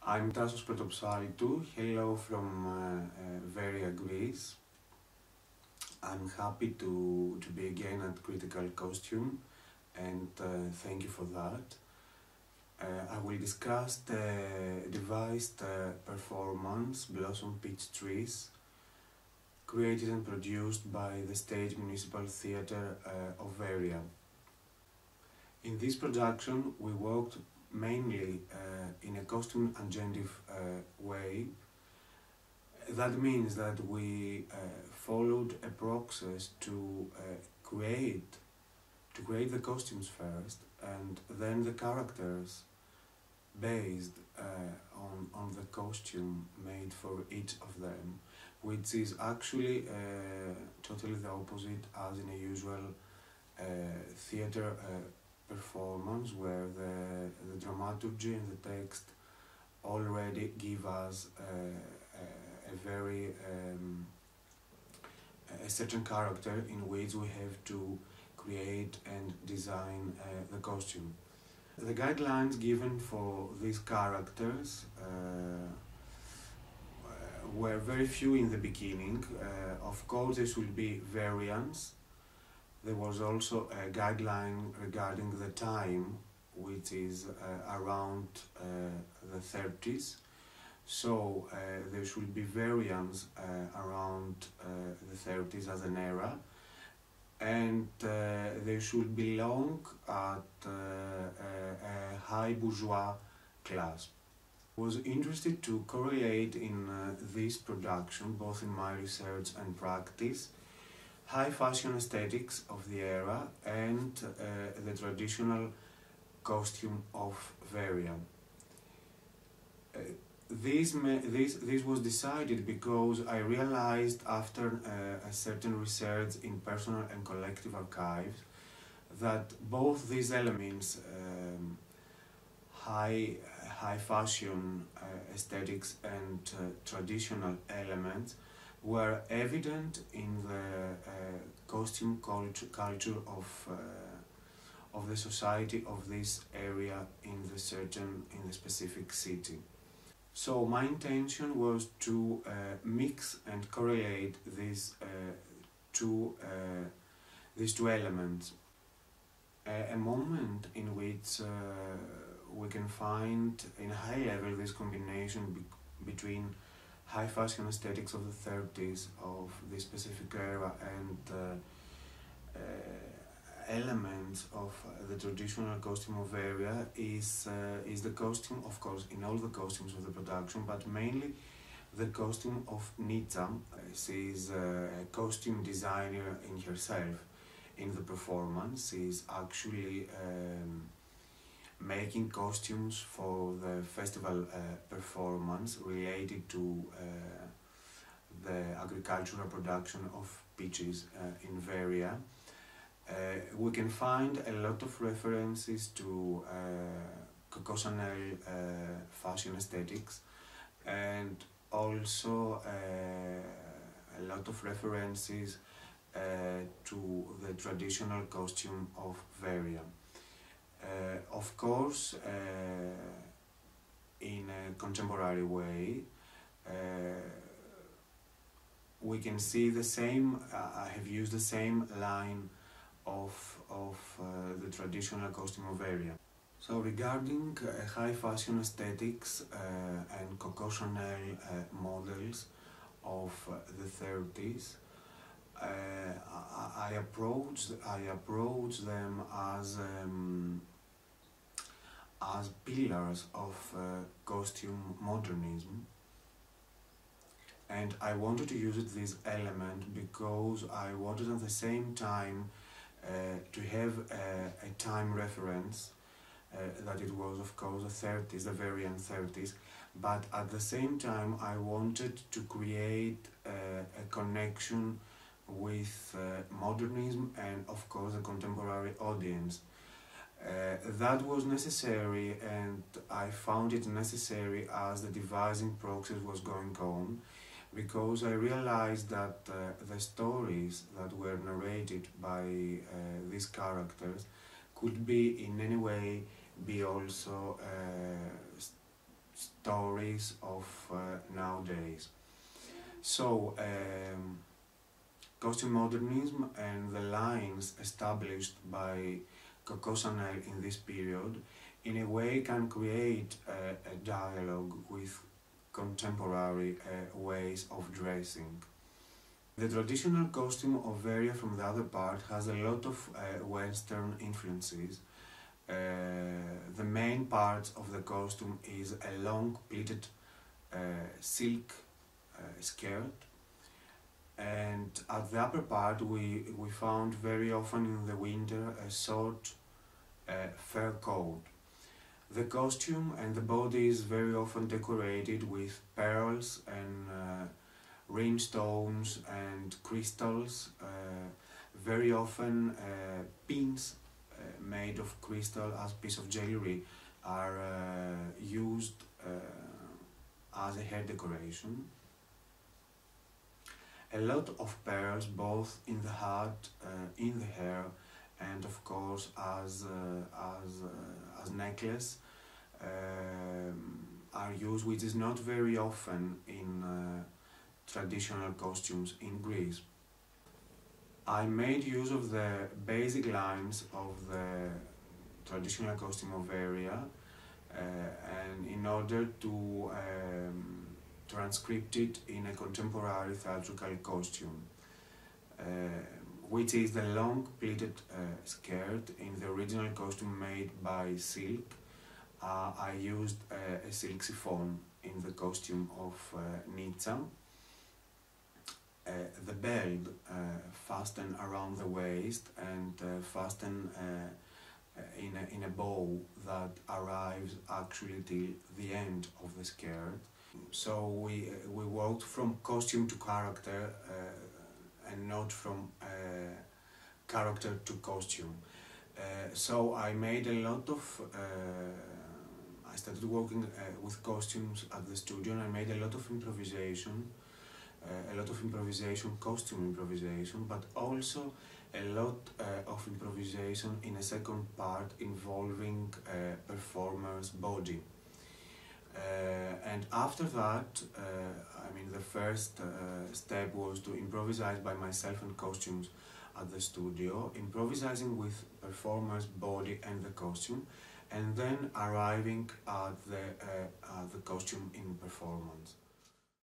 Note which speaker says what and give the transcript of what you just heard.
Speaker 1: I'm Tasos Protopsaltou. Hello from Veria, Greece. I'm happy to be again at Critical Costume, and thank you for that. I will discuss the devised performance Blossom Peach Trees, created and produced by the State Municipal Theatre of Veria. In this production we worked mainly in a costume agentive way. That means that we followed a process to create the costumes first, and then the characters based on the costume made for each of them, which is actually totally the opposite as in a usual theatre performance, where the dramaturgy and the text already give us a very a certain character in which we have to create and design the costume. The guidelines given for these characters were very few in the beginning. Of course, there should be variants. There was also a guideline regarding the time, which is around the 30s. So there should be variants around the 30s as an era, and they should belong at a high bourgeois class. I was interested to correlate in this production, both in my research and practice, high fashion aesthetics of the era and the traditional costume of Veria. This was decided because I realized after a certain research in personal and collective archives that both these elements, high fashion aesthetics and traditional elements, were evident in the costume culture of the society of this area in the specific city. So my intention was to mix and correlate these two elements. A moment in which we can find in a high level this combination between high fashion aesthetics of the 30s of this specific era and elements of the traditional costume of Veria is the costume, of course, in all the costumes of the production, but mainly the costume of Nita. She is a costume designer in herself. In the performance, she is actually making costumes for the festival performance related to the agricultural production of peaches in Veria. We can find a lot of references to Coco Chanel fashion aesthetics, and also a lot of references to the traditional costume of Veria. Of course, in a contemporary way, we can see the same, I have used the same line of the traditional costume of Veria. So regarding high fashion aesthetics and Coco Chanel models of the 30s, I approach them as pillars of costume modernism, and I wanted to use this element because I wanted at the same time to have a time reference that it was, of course, the 30s, the Varian 30s, but at the same time I wanted to create a connection with modernism and, of course, a contemporary audience. That was necessary, and I found it necessary as the devising process was going on, because I realized that the stories that were narrated by these characters could be in any way be also stories of nowadays. So, costume modernism and the lines established by Coco Chanel in this period in a way can create a dialogue with contemporary ways of dressing. The traditional costume of Varia from the other part has a lot of Western influences. The main part of the costume is a long pleated silk skirt, and at the upper part we found very often in the winter a short fur coat. The costume and the body is very often decorated with pearls and rhinestones and crystals. Very often pins made of crystal as piece of jewelry are used as a hair decoration. A lot of pearls, both in the hat, in the hair, and of course as necklace, are used, which is not very often in traditional costumes in Greece. I made use of the basic lines of the traditional costume of Varia, and in order to transcript it in a contemporary theatrical costume, which is the long pleated skirt. In the original costume made by silk, I used a silk chiffon in the costume of Nitsa. The belt fastened around the waist and fastened in a bow that arrives actually till the end of the skirt. So we worked from costume to character and not from character to costume. So I made a lot of I started working with costumes at the studio, and I made a lot of improvisation, costume improvisation, but also a lot of improvisation in a second part involving performer's body. And after that, the first step was to improvise by myself and costumes at the studio, improvising with performer's body and the costume, and then arriving at the costume in performance.